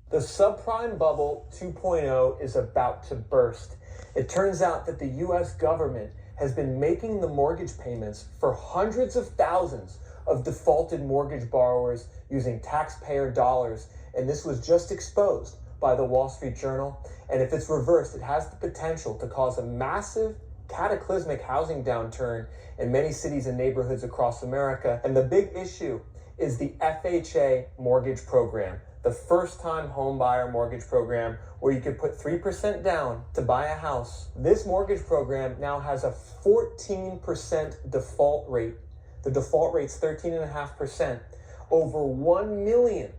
The subprime bubble 2.0 is about to burst. It turns out that the US government has been making the mortgage payments for hundreds of thousands of defaulted mortgage borrowers using taxpayer dollars, and this was just exposed by the Wall Street Journal. And if it's reversed, it has the potential to cause a massive, cataclysmic housing downturn in many cities and neighborhoods across America. And the big issue is the FHA mortgage program, the first-time homebuyer mortgage program, where you could put 3% down to buy a house. This mortgage program now has a 14% default rate. The default rate's 13.5%. Over 1 million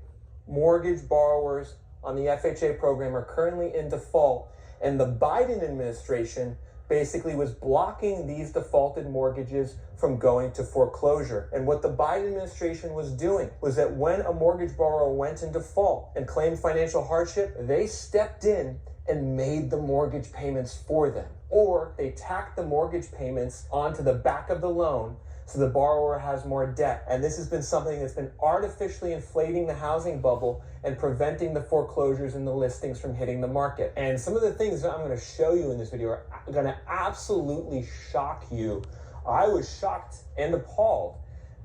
mortgage borrowers on the FHA program are currently in default, and the Biden administration basically was blocking these defaulted mortgages from going to foreclosure. And what the Biden administration was doing was that when a mortgage borrower went in default and claimed financial hardship, they stepped in and made the mortgage payments for them. Or they tacked the mortgage payments onto the back of the loan so the borrower has more debt. And this has been something that's been artificially inflating the housing bubble and preventing the foreclosures and the listings from hitting the market. And some of the things that I'm going to show you in this video are going to absolutely shock you. I was shocked and appalled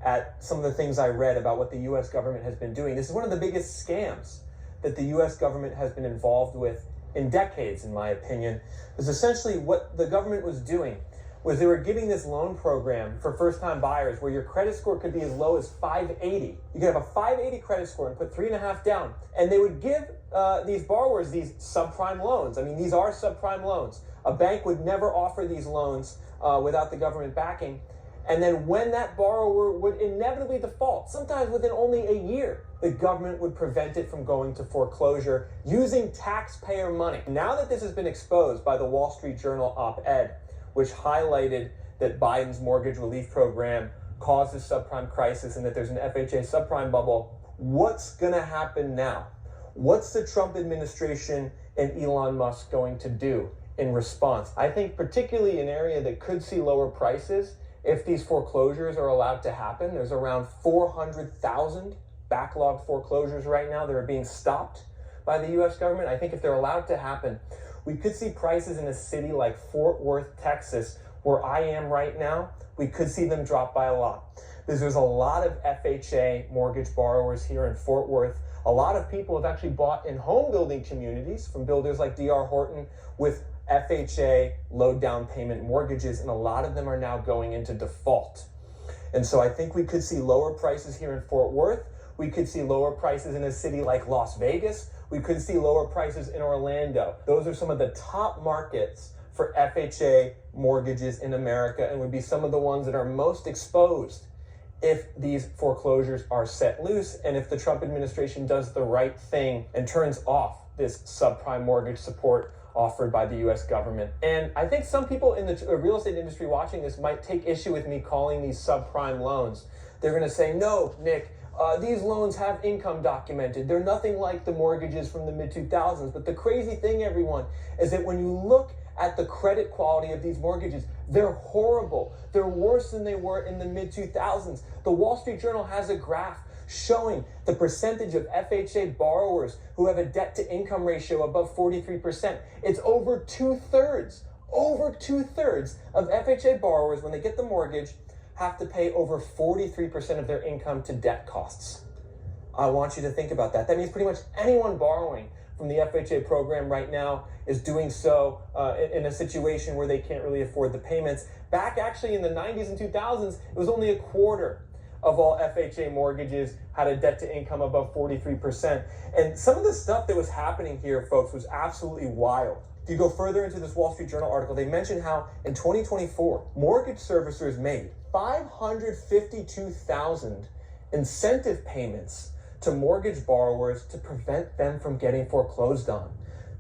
at some of the things I read about what the US government has been doing. This is one of the biggest scams that the US government has been involved with in decades, in my opinion. Because essentially what the government was doing was they were giving this loan program for first-time buyers where your credit score could be as low as 580. You could have a 580 credit score and put 3.5 down. And they would give these borrowers these subprime loans. I mean, these are subprime loans. A bank would never offer these loans without the government backing. And then when that borrower would inevitably default, sometimes within only a year, the government would prevent it from going to foreclosure using taxpayer money. Now that this has been exposed by the Wall Street Journal op-ed, which highlighted that Biden's mortgage relief program caused this subprime crisis and that there's an FHA subprime bubble, what's going to happen now? What's the Trump administration and Elon Musk going to do in response? I think particularly an area that could see lower prices if these foreclosures are allowed to happen. There's around 400,000 backlog foreclosures right now that are being stopped by the US government. I think if they're allowed to happen, we could see prices in a city like Fort Worth, Texas, where I am right now, we could see them drop by a lot. Because there's a lot of FHA mortgage borrowers here in Fort Worth. A lot of people have actually bought in home building communities from builders like D.R. Horton with FHA low down payment mortgages, and a lot of them are now going into default. And so I think we could see lower prices here in Fort Worth. We could see lower prices in a city like Las Vegas. We could see lower prices in Orlando. Those are some of the top markets for FHA mortgages in America and would be some of the ones that are most exposed if these foreclosures are set loose and if the Trump administration does the right thing and turns off this subprime mortgage support offered by the US government. And I think some people in the real estate industry watching this might take issue with me calling these subprime loans. They're going to say, no, Nick, these loans have income documented. They're nothing like the mortgages from the mid-2000s. But the crazy thing, everyone, is that when you look at the credit quality of these mortgages, they're horrible. They're worse than they were in the mid-2000s. The Wall Street Journal has a graph showing the percentage of FHA borrowers who have a debt-to-income ratio above 43%. It's over two-thirds. Over two-thirds of FHA borrowers, when they get the mortgage, have to pay over 43% of their income to debt costs. I want you to think about that. That means pretty much anyone borrowing from the FHA program right now is doing so in a situation where they can't really afford the payments. Back actually in the 90s and 2000s, it was only a quarter of all FHA mortgages had a debt to income above 43%. And some of the stuff that was happening here, folks, was absolutely wild. If you go further into this Wall Street Journal article, they mentioned how in 2024, mortgage servicers made 552,000 incentive payments to mortgage borrowers to prevent them from getting foreclosed on.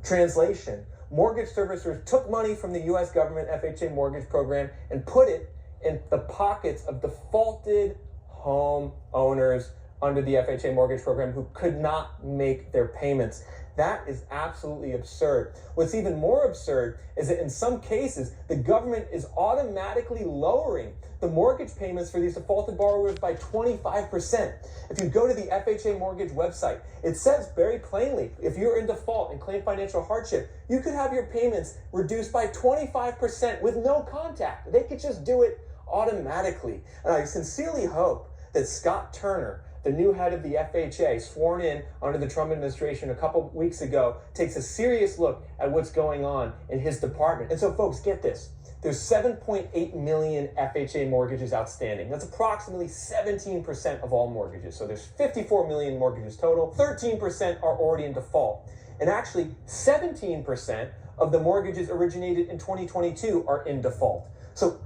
Translation, mortgage servicers took money from the US government FHA mortgage program and put it in the pockets of defaulted home owners under the FHA mortgage program who could not make their payments. That is absolutely absurd. What's even more absurd is that in some cases, the government is automatically lowering the mortgage payments for these defaulted borrowers by 25%. If you go to the FHA mortgage website, it says very plainly, if you're in default and claim financial hardship, you could have your payments reduced by 25% with no contact. They could just do it automatically. And I sincerely hope that Scott Turner, the new head of the FHA, sworn in under the Trump administration a couple weeks ago, takes a serious look at what's going on in his department. And so, folks, get this. There's 7.8 million FHA mortgages outstanding. That's approximately 17% of all mortgages. So there's 54 million mortgages total. 13% are already in default. And actually, 17% of the mortgages originated in 2022 are in default. So,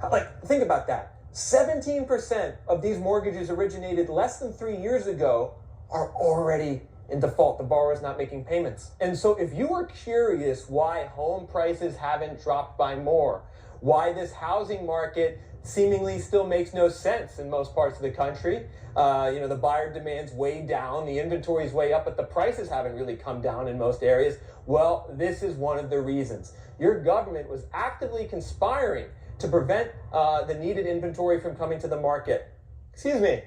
think about that. 17% of these mortgages originated less than 3 years ago are already in default. The borrower's not making payments. And so if you are curious why home prices haven't dropped by more, why this housing market seemingly still makes no sense in most parts of the country, the buyer demand's way down, the inventory's way up, but the prices haven't really come down in most areas. Well, this is one of the reasons. Your government was actively conspiring to prevent the needed inventory from coming to the market. Excuse me.